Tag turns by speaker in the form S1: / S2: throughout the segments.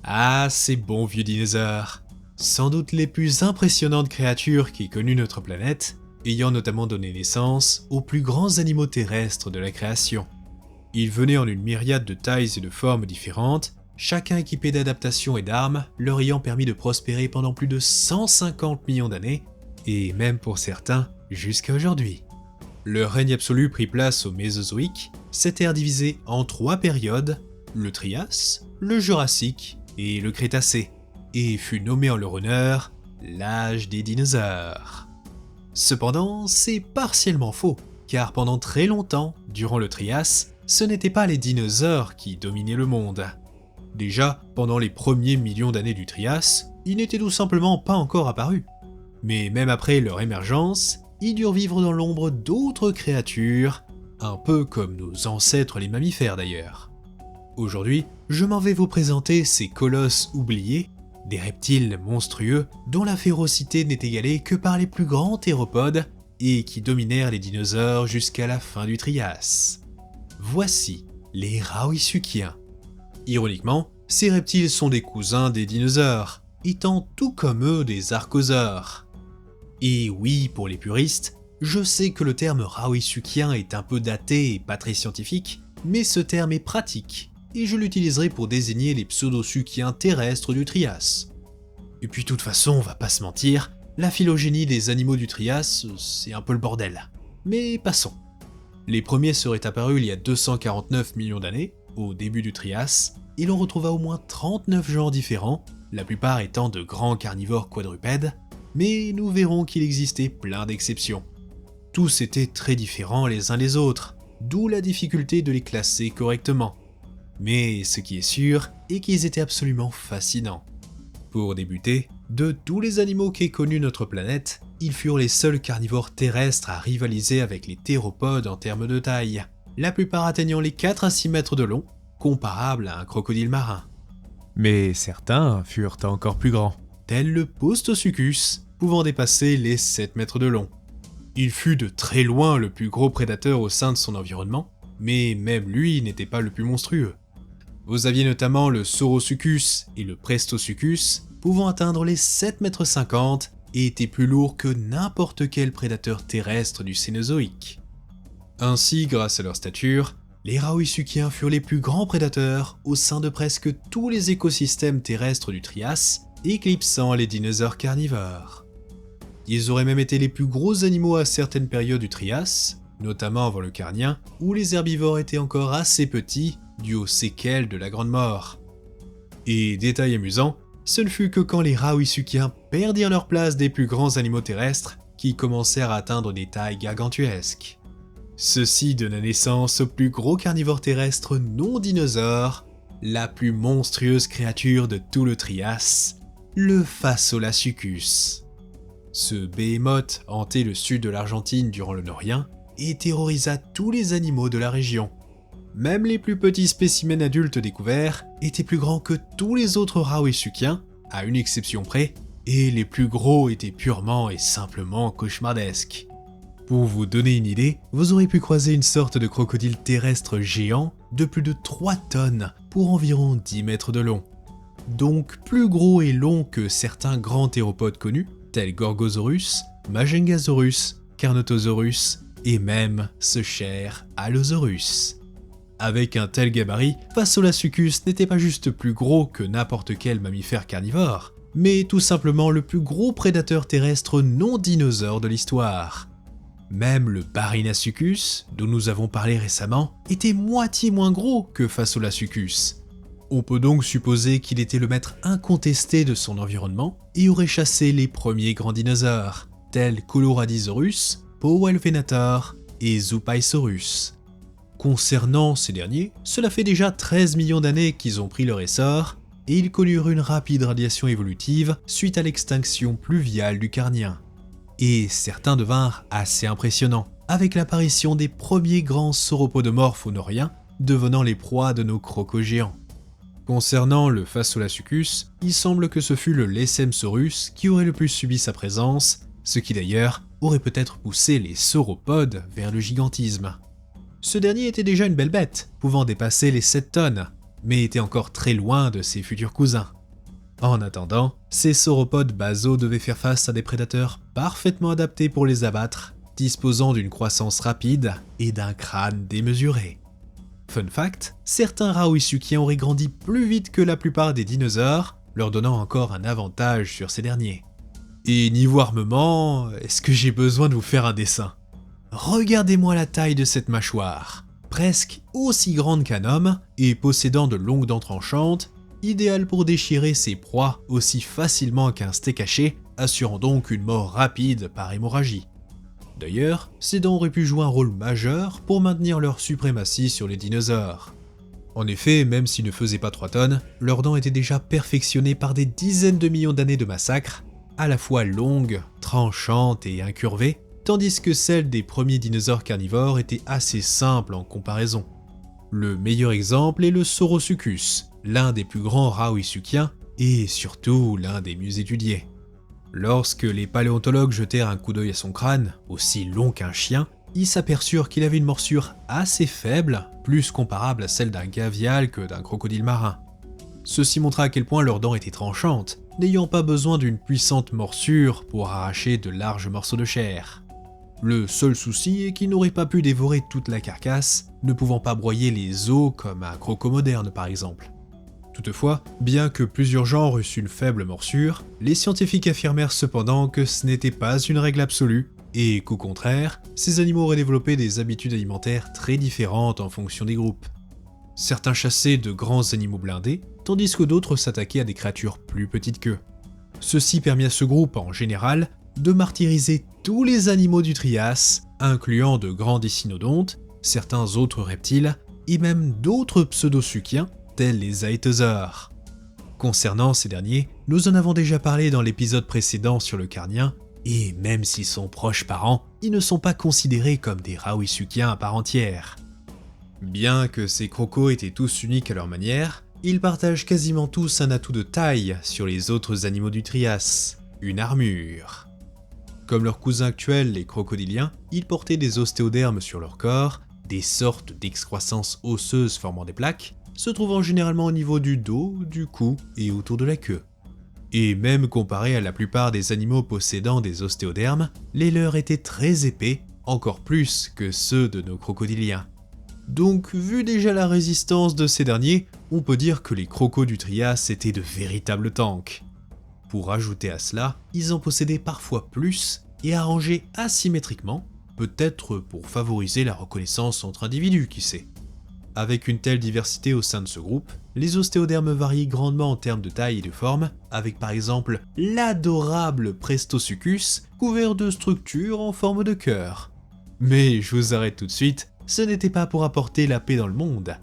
S1: Ah, ces bons vieux dinosaures. Sans doute les plus impressionnantes créatures qu'ait connues notre planète, ayant notamment donné naissance aux plus grands animaux terrestres de la création. Ils venaient en une myriade de tailles et de formes différentes, chacun équipé d'adaptations et d'armes, leur ayant permis de prospérer pendant plus de 150 millions d'années, et même pour certains, jusqu'à aujourd'hui. Leur règne absolu prit place au Mésozoïque, cette ère divisée en 3 périodes, le Trias, le Jurassique et le Crétacé, et fut nommé en leur honneur l'âge des dinosaures. Cependant, c'est partiellement faux, car pendant très longtemps, durant le Trias, ce n'étaient pas les dinosaures qui dominaient le monde. Déjà, pendant les premiers millions d'années du Trias, ils n'étaient tout simplement pas encore apparus. Mais même après leur émergence, ils durent vivre dans l'ombre d'autres créatures, un peu comme nos ancêtres les mammifères d'ailleurs. Aujourd'hui, je m'en vais vous présenter ces colosses oubliés, des reptiles monstrueux dont la férocité n'est égalée que par les plus grands théropodes et qui dominèrent les dinosaures jusqu'à la fin du Trias. Voici les Rauisuchiens. Ironiquement, ces reptiles sont des cousins des dinosaures, étant tout comme eux des archosaures. Et oui, pour les puristes, je sais que le terme Rauisuchien est un peu daté et pas très scientifique, mais ce terme est pratique, et je l'utiliserai pour désigner les pseudosuchiens terrestres du Trias. Et puis de toute façon, on va pas se mentir, la phylogénie des animaux du Trias, c'est un peu le bordel. Mais passons. Les premiers seraient apparus il y a 249 millions d'années, au début du Trias, et l'on retrouva au moins 39 genres différents, la plupart étant de grands carnivores quadrupèdes, mais nous verrons qu'il existait plein d'exceptions. Tous étaient très différents les uns des autres, d'où la difficulté de les classer correctement. Mais ce qui est sûr est qu'ils étaient absolument fascinants. Pour débuter, de tous les animaux qu'ait connus notre planète, ils furent les seuls carnivores terrestres à rivaliser avec les théropodes en termes de taille, la plupart atteignant les 4 à 6 mètres de long, comparables à un crocodile marin. Mais certains furent encore plus grands, tel le Postosuchus, pouvant dépasser les 7 mètres de long. Il fut de très loin le plus gros prédateur au sein de son environnement, mais même lui n'était pas le plus monstrueux. Vous aviez notamment le Saurosuchus et le Prestosuchus, pouvant atteindre les 7,50 m et étaient plus lourds que n'importe quel prédateur terrestre du Cénozoïque. Ainsi, grâce à leur stature, les Rauisuchiens furent les plus grands prédateurs au sein de presque tous les écosystèmes terrestres du Trias, éclipsant les dinosaures carnivores. Ils auraient même été les plus gros animaux à certaines périodes du Trias, notamment avant le Carnien, où les herbivores étaient encore assez petits, dû aux séquelles de la Grande Mort. Et détail amusant, ce ne fut que quand les Rauisuchiens perdirent leur place des plus grands animaux terrestres qui commencèrent à atteindre des tailles gargantuesques. Ceci donna naissance au plus gros carnivore terrestre non dinosaure, la plus monstrueuse créature de tout le Trias, le Phaseolasuchus. Ce behemoth hantait le sud de l'Argentine durant le Norien et terrorisa tous les animaux de la région. Même les plus petits spécimens adultes découverts étaient plus grands que tous les autres Rauisuchiens, à une exception près, et les plus gros étaient purement et simplement cauchemardesques. Pour vous donner une idée, vous aurez pu croiser une sorte de crocodile terrestre géant de plus de 3 tonnes pour environ 10 mètres de long. Donc plus gros et long que certains grands théropodes connus, tels Gorgosaurus, Magengasaurus, Carnotaurus et même ce cher Allosaurus. Avec un tel gabarit, Phaseolasuchus n'était pas juste plus gros que n'importe quel mammifère carnivore, mais tout simplement le plus gros prédateur terrestre non dinosaure de l'histoire. Même le Barynasuchus, dont nous avons parlé récemment, était moitié moins gros que Phaseolasuchus. On peut donc supposer qu'il était le maître incontesté de son environnement et aurait chassé les premiers grands dinosaures, tels Coloradisaurus, Powellvenator et Zoopaesaurus. Concernant ces derniers, cela fait déjà 13 millions d'années qu'ils ont pris leur essor, et ils connurent une rapide radiation évolutive suite à l'extinction pluviale du Carnien. Et certains devinrent assez impressionnants, avec l'apparition des premiers grands sauropodomorphes noriens, devenant les proies de nos crocos géants. Concernant le Phaseolasuchus, il semble que ce fut le Lessemsaurus qui aurait le plus subi sa présence, ce qui d'ailleurs aurait peut-être poussé les sauropodes vers le gigantisme. Ce dernier était déjà une belle bête, pouvant dépasser les 7 tonnes, mais étaient encore très loin de ses futurs cousins. En attendant, ces sauropodes basaux devaient faire face à des prédateurs parfaitement adaptés pour les abattre, disposant d'une croissance rapide et d'un crâne démesuré. Fun fact, certains Raoisukiens auraient grandi plus vite que la plupart des dinosaures, leur donnant encore un avantage sur ces derniers. Et niveau armement, est-ce que j'ai besoin de vous faire un dessin ? Regardez-moi la taille de cette mâchoire, presque aussi grande qu'un homme et possédant de longues dents tranchantes, idéal pour déchirer ses proies aussi facilement qu'un steak haché, assurant donc une mort rapide par hémorragie. D'ailleurs, ces dents auraient pu jouer un rôle majeur pour maintenir leur suprématie sur les dinosaures. En effet, même s'ils ne faisaient pas 3 tonnes, leurs dents étaient déjà perfectionnées par des dizaines de millions d'années de massacres, à la fois longues, tranchantes et incurvées, tandis que celles des premiers dinosaures carnivores étaient assez simples en comparaison. Le meilleur exemple est le Saurosuchus, l'un des plus grands Raoisukiens et surtout l'un des mieux étudiés. Lorsque les paléontologues jetèrent un coup d'œil à son crâne, aussi long qu'un chien, ils s'aperçurent qu'il avait une morsure assez faible, plus comparable à celle d'un gavial que d'un crocodile marin. Ceci montra à quel point leurs dents étaient tranchantes, n'ayant pas besoin d'une puissante morsure pour arracher de larges morceaux de chair. Le seul souci est qu'ils n'auraient pas pu dévorer toute la carcasse, ne pouvant pas broyer les os comme un croco moderne par exemple. Toutefois, bien que plusieurs genres eussent une faible morsure, les scientifiques affirmèrent cependant que ce n'était pas une règle absolue, et qu'au contraire, ces animaux auraient développé des habitudes alimentaires très différentes en fonction des groupes. Certains chassaient de grands animaux blindés, tandis que d'autres s'attaquaient à des créatures plus petites qu'eux. Ceci permit à ce groupe, en général, de martyriser tous les animaux du Trias, incluant de grands décinodontes, certains autres reptiles, et même d'autres pseudosuchiens, tels les aétosaures. Concernant ces derniers, nous en avons déjà parlé dans l'épisode précédent sur le Carnien, et même s'ils sont proches parents, ils ne sont pas considérés comme des Raoisukiens à part entière. Bien que ces crocos étaient tous uniques à leur manière, ils partagent quasiment tous un atout de taille sur les autres animaux du Trias, une armure. Comme leurs cousins actuels, les crocodiliens, ils portaient des ostéodermes sur leur corps, des sortes d'excroissances osseuses formant des plaques, se trouvant généralement au niveau du dos, du cou et autour de la queue. Et même comparé à la plupart des animaux possédant des ostéodermes, les leurs étaient très épais, encore plus que ceux de nos crocodiliens. Donc, vu déjà la résistance de ces derniers, on peut dire que les crocos du Trias étaient de véritables tanks. Pour ajouter à cela, ils en possédaient parfois plus et arrangés asymétriquement, peut-être pour favoriser la reconnaissance entre individus, qui sait. Avec une telle diversité au sein de ce groupe, les ostéodermes varient grandement en termes de taille et de forme, avec par exemple l'adorable Prestosuchus couvert de structures en forme de cœur. Mais je vous arrête tout de suite, ce n'était pas pour apporter la paix dans le monde,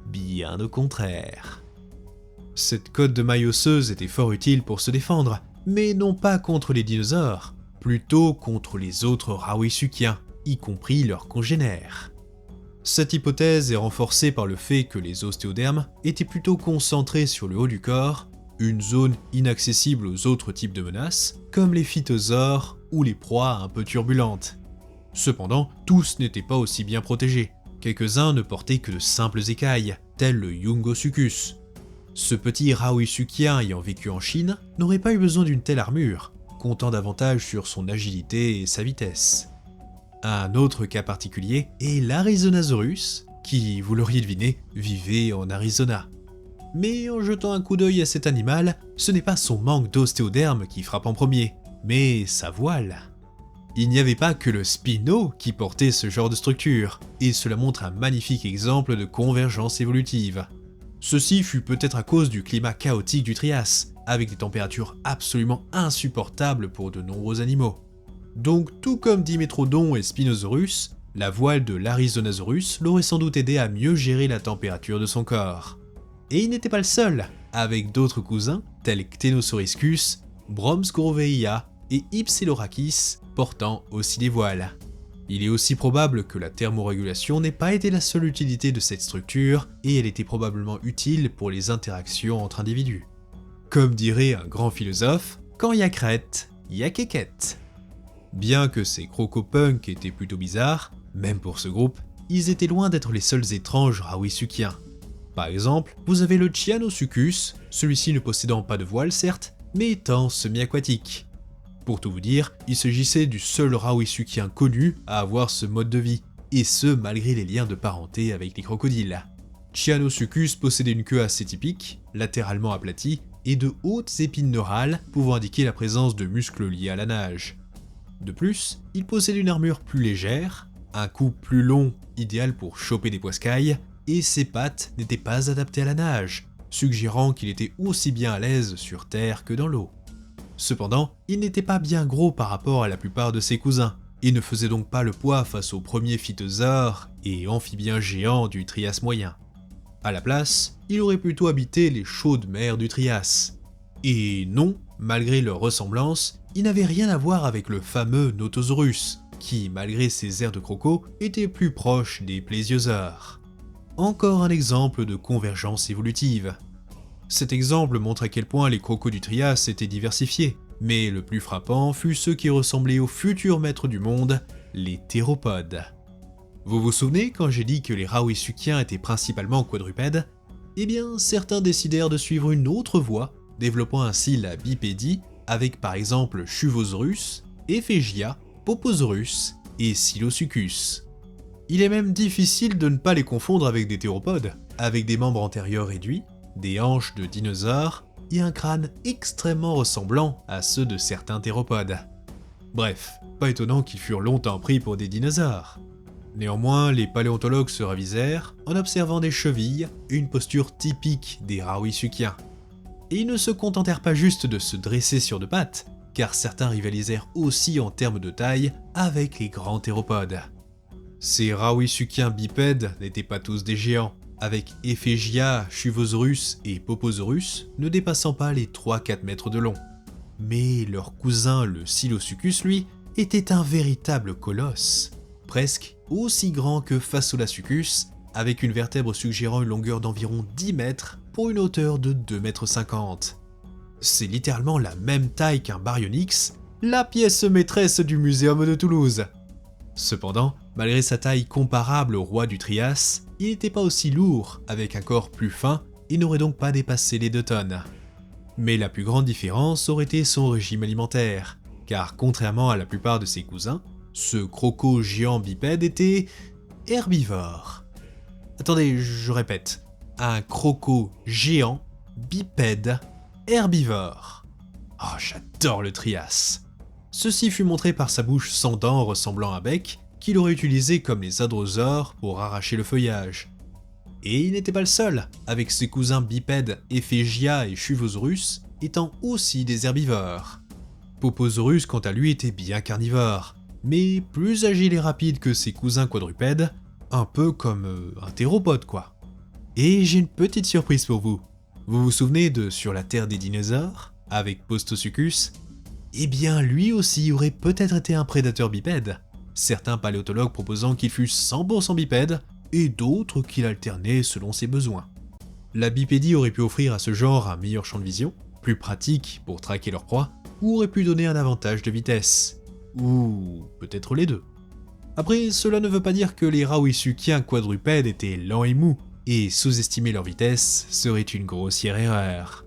S1: bien au contraire. Cette cotte de maille osseuse était fort utile pour se défendre, mais non pas contre les dinosaures, plutôt contre les autres Raoisukiens, y compris leurs congénères. Cette hypothèse est renforcée par le fait que les ostéodermes étaient plutôt concentrés sur le haut du corps, une zone inaccessible aux autres types de menaces, comme les phytosaures ou les proies un peu turbulentes. Cependant, tous n'étaient pas aussi bien protégés. Quelques-uns ne portaient que de simples écailles, tels le Yungosuchus. Ce petit Raoisukien ayant vécu en Chine n'aurait pas eu besoin d'une telle armure, comptant davantage sur son agilité et sa vitesse. Un autre cas particulier est l'Arizonasaurus, qui, vous l'auriez deviné, vivait en Arizona. Mais en jetant un coup d'œil à cet animal, ce n'est pas son manque d'ostéoderme qui frappe en premier, mais sa voile. Il n'y avait pas que le Spino qui portait ce genre de structure, et cela montre un magnifique exemple de convergence évolutive. Ceci fut peut-être à cause du climat chaotique du Trias, avec des températures absolument insupportables pour de nombreux animaux. Donc tout comme Dimetrodon et Spinosaurus, la voile de l'Arizonasaurus l'aurait sans doute aidé à mieux gérer la température de son corps. Et il n'était pas le seul, avec d'autres cousins tels Ctenosauriscus, Bromsgroveia et Hypsilorakis portant aussi des voiles. Il est aussi probable que la thermorégulation n'ait pas été la seule utilité de cette structure et elle était probablement utile pour les interactions entre individus. Comme dirait un grand philosophe, quand il y a crête, il y a quéquette. Bien que ces crocopunks étaient plutôt bizarres, même pour ce groupe, ils étaient loin d'être les seuls étranges Raoisukiens. Par exemple, vous avez le Cyanosuchus, celui-ci ne possédant pas de voile certes, mais étant semi-aquatique. Pour tout vous dire, il s'agissait du seul Rawisuchien connu à avoir ce mode de vie, et ce malgré les liens de parenté avec les crocodiles. Cyanosuchus possédait une queue assez typique, latéralement aplatie, et de hautes épines neurales pouvant indiquer la présence de muscles liés à la nage. De plus, il possédait une armure plus légère, un cou plus long, idéal pour choper des poiscailles, et ses pattes n'étaient pas adaptées à la nage, suggérant qu'il était aussi bien à l'aise sur terre que dans l'eau. Cependant, il n'était pas bien gros par rapport à la plupart de ses cousins, et ne faisait donc pas le poids face aux premiers phytosaures et amphibiens géants du Trias moyen. À la place, il aurait plutôt habité les chaudes mers du Trias. Et non, malgré leur ressemblance, il n'avait rien à voir avec le fameux Notosaurus, qui, malgré ses airs de croco, était plus proche des plésiosaures. Encore un exemple de convergence évolutive. Cet exemple montre à quel point les crocos du Trias étaient diversifiés, mais le plus frappant fut ceux qui ressemblaient aux futurs maîtres du monde, les théropodes. Vous vous souvenez quand j'ai dit que les Rawisuchiens étaient principalement quadrupèdes? Eh bien, certains décidèrent de suivre une autre voie, développant ainsi la bipédie avec par exemple Chuvosaurus, Ephegia, Poposaurus et Silosuchus. Il est même difficile de ne pas les confondre avec des théropodes, avec des membres antérieurs réduits, des hanches de dinosaures et un crâne extrêmement ressemblant à ceux de certains théropodes. Bref, pas étonnant qu'ils furent longtemps pris pour des dinosaures. Néanmoins, les paléontologues se ravisèrent en observant des chevilles et une posture typique des Rawisuchiens. Et ils ne se contentèrent pas juste de se dresser sur deux pattes, car certains rivalisèrent aussi en termes de taille avec les grands théropodes. Ces Rawisuchiens bipèdes n'étaient pas tous des géants, avec Ephegia, Chuvosaurus et Poposaurus ne dépassant pas les 3-4 mètres de long. Mais leur cousin le Silosuchus, lui, était un véritable colosse, presque aussi grand que Fasolasuchus, avec une vertèbre suggérant une longueur d'environ 10 mètres pour une hauteur de 2,50 m. C'est littéralement la même taille qu'un Baryonyx, la pièce maîtresse du muséum de Toulouse. Cependant, malgré sa taille comparable au roi du Trias, il n'était pas aussi lourd, avec un corps plus fin, et n'aurait donc pas dépassé les 2 tonnes. Mais la plus grande différence aurait été son régime alimentaire, car contrairement à la plupart de ses cousins, ce croco géant bipède était herbivore. Attendez, je répète, un croco géant bipède herbivore. Oh, j'adore le Trias. Ceci fut montré par sa bouche sans dents ressemblant à un bec, qu'il aurait utilisé comme les hadrosaures pour arracher le feuillage. Et il n'était pas le seul, avec ses cousins bipèdes Ephegia et Chuvosaurus étant aussi des herbivores. Poposaurus quant à lui était bien carnivore, mais plus agile et rapide que ses cousins quadrupèdes, un peu comme un théropode quoi. Et j'ai une petite surprise pour vous. Vous vous souvenez de Sur la Terre des dinosaures, avec Postosuchus? Eh bien lui aussi aurait peut-être été un prédateur bipède, certains paléontologues proposant qu'il fût 100% bipède, et d'autres qu'il alternait selon ses besoins. La bipédie aurait pu offrir à ce genre un meilleur champ de vision, plus pratique pour traquer leur proie, ou aurait pu donner un avantage de vitesse. Ou peut-être les deux. Après, cela ne veut pas dire que les Rawisuchiens quadrupèdes étaient lents et mous, et sous-estimer leur vitesse serait une grossière erreur.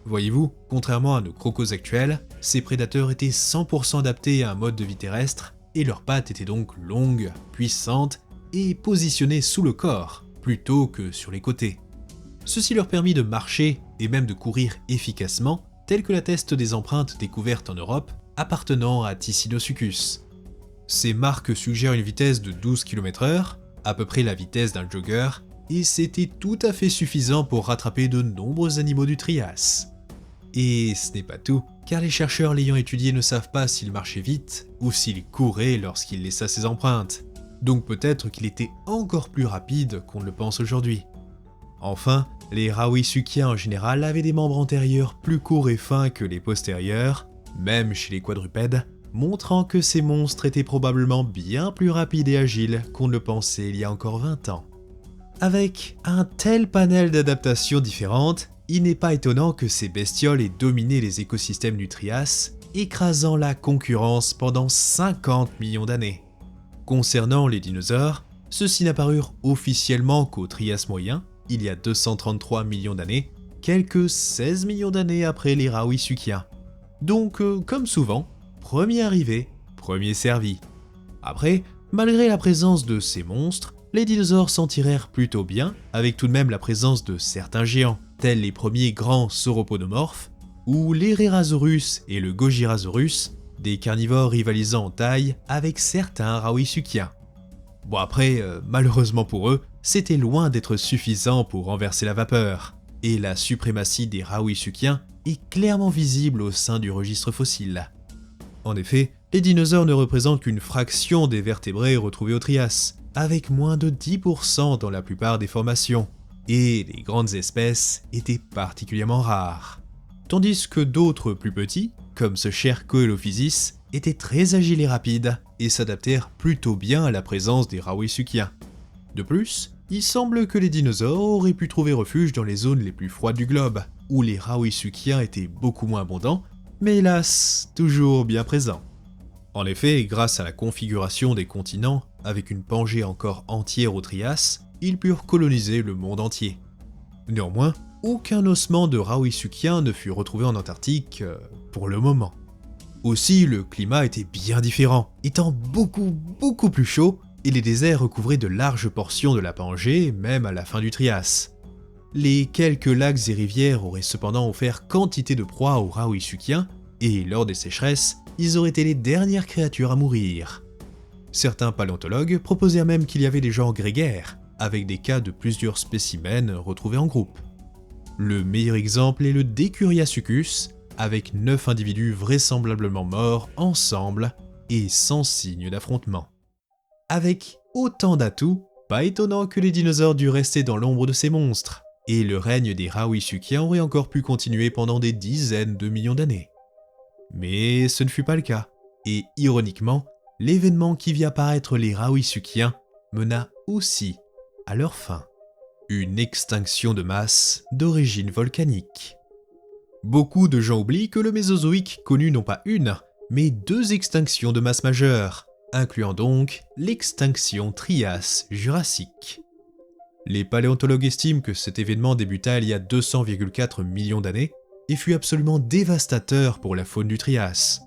S1: Voyez-vous, contrairement à nos crocos actuels, ces prédateurs étaient 100% adaptés à un mode de vie terrestre, et leurs pattes étaient donc longues, puissantes, et positionnées sous le corps, plutôt que sur les côtés. Ceci leur permit de marcher, et même de courir efficacement, tel que l'attestent des empreintes découvertes en Europe, appartenant à Thyssinosuchus. Ces marques suggèrent une vitesse de 12 km/h, à peu près la vitesse d'un jogger, et c'était tout à fait suffisant pour rattraper de nombreux animaux du Trias. Et ce n'est pas tout, car les chercheurs l'ayant étudié ne savent pas s'il marchait vite ou s'il courait lorsqu'il laissa ses empreintes, donc peut-être qu'il était encore plus rapide qu'on ne le pense aujourd'hui. Enfin, les Rawisuchiens en général avaient des membres antérieurs plus courts et fins que les postérieurs, même chez les quadrupèdes, montrant que ces monstres étaient probablement bien plus rapides et agiles qu'on ne le pensait il y a encore 20 ans. Avec un tel panel d'adaptations différentes, il n'est pas étonnant que ces bestioles aient dominé les écosystèmes du Trias, écrasant la concurrence pendant 50 millions d'années. Concernant les dinosaures, ceux-ci n'apparurent officiellement qu'au Trias moyen, il y a 233 millions d'années, quelques 16 millions d'années après les Raouï-Sukiens. Donc, comme souvent, premier arrivé, premier servi. Après, malgré la présence de ces monstres, les dinosaures s'en tirèrent plutôt bien, avec tout de même la présence de certains géants, tels les premiers grands sauropodomorphes, ou l'Herrerasaurus et le Gojirasaurus, des carnivores rivalisant en taille avec certains Raouï-Sukiens. Bon après, malheureusement pour eux, c'était loin d'être suffisant pour renverser la vapeur, et la suprématie des Raouï-Sukiens est clairement visible au sein du registre fossile. En effet, les dinosaures ne représentent qu'une fraction des vertébrés retrouvés au Trias, avec moins de 10% dans la plupart des formations, et les grandes espèces étaient particulièrement rares. Tandis que d'autres plus petits, comme ce cher Coelophysis, étaient très agiles et rapides, et s'adaptèrent plutôt bien à la présence des Raouï-Sukiens. De plus, il semble que les dinosaures auraient pu trouver refuge dans les zones les plus froides du globe, où les Raouï-Sukiens étaient beaucoup moins abondants, mais hélas, toujours bien présents. En effet, grâce à la configuration des continents, avec une Pangée encore entière au Trias, ils purent coloniser le monde entier. Néanmoins, aucun ossement de Raouï-Sukien ne fut retrouvé en Antarctique pour le moment. Aussi, le climat était bien différent, étant beaucoup plus chaud, et les déserts recouvraient de larges portions de la Pangée, même à la fin du Trias. Les quelques lacs et rivières auraient cependant offert quantité de proies aux Raouï-Sukiens, et lors des sécheresses, ils auraient été les dernières créatures à mourir. Certains paléontologues proposèrent même qu'il y avait des genres grégaires, avec des cas de plusieurs spécimens retrouvés en groupe. Le meilleur exemple est le Decuriasuchus, avec 9 individus vraisemblablement morts ensemble et sans signe d'affrontement. Avec autant d'atouts, pas étonnant que les dinosaures durent rester dans l'ombre de ces monstres, et le règne des Raouï-Sukiens aurait encore pu continuer pendant des dizaines de millions d'années. Mais ce ne fut pas le cas, et ironiquement, l'événement qui vit apparaître les Raouï-Sukiens mena aussi à leur fin. Une extinction de masse d'origine volcanique. Beaucoup de gens oublient que le Mésozoïque connut non pas une, mais 2 extinctions de masse majeures, incluant donc l'extinction Trias-Jurassique. Les paléontologues estiment que cet événement débuta il y a 200,4 millions d'années et fut absolument dévastateur pour la faune du Trias.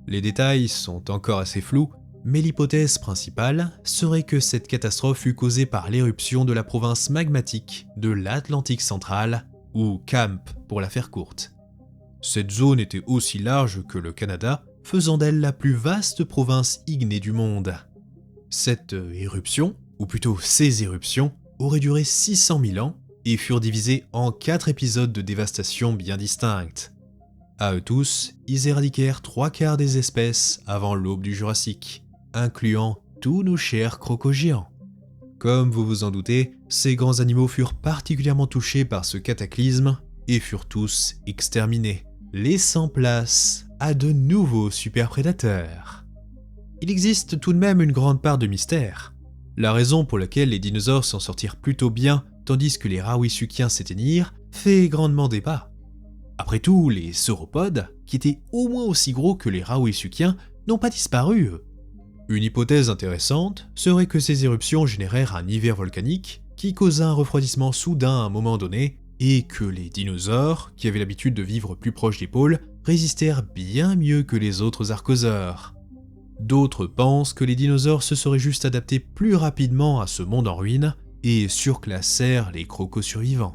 S1: Les détails sont encore assez flous, mais l'hypothèse principale serait que cette catastrophe fut causée par l'éruption de la province magmatique de l'Atlantique central, ou CAMP pour la faire courte. Cette zone était aussi large que le Canada, faisant d'elle la plus vaste province ignée du monde. Cette éruption, ou plutôt ces éruptions, auraient duré 600 000 ans et furent divisées en 4 épisodes de dévastation bien distincts. À eux tous, ils éradiquèrent 3/4 des espèces avant l'aube du Jurassique, incluant tous nos chers crocos géants. Comme vous vous en doutez, ces grands animaux furent particulièrement touchés par ce cataclysme et furent tous exterminés, laissant place à de nouveaux superprédateurs. Il existe tout de même une grande part de mystère. La raison pour laquelle les dinosaures s'en sortirent plutôt bien tandis que les Raouï-Sukiens s'éteignirent fait grandement débat. Après tout, les sauropodes, qui étaient au moins aussi gros que les Raouï-Sukiens, n'ont pas disparu. Une hypothèse intéressante serait que ces éruptions générèrent un hiver volcanique qui causa un refroidissement soudain à un moment donné et que les dinosaures, qui avaient l'habitude de vivre plus proche des pôles, résistèrent bien mieux que les autres archosaures. D'autres pensent que les dinosaures se seraient juste adaptés plus rapidement à ce monde en ruine et surclassèrent les crocos survivants.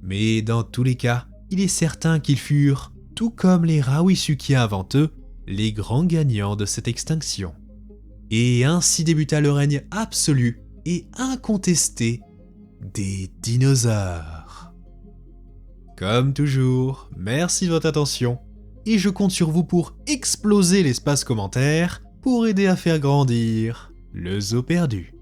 S1: Mais dans tous les cas, il est certain qu'ils furent, tout comme les Raouï-Sukiens avant eux, les grands gagnants de cette extinction. Et ainsi débuta le règne absolu et incontesté des dinosaures. Comme toujours, merci de votre attention, et je compte sur vous pour exploser l'espace commentaire pour aider à faire grandir le zoo perdu.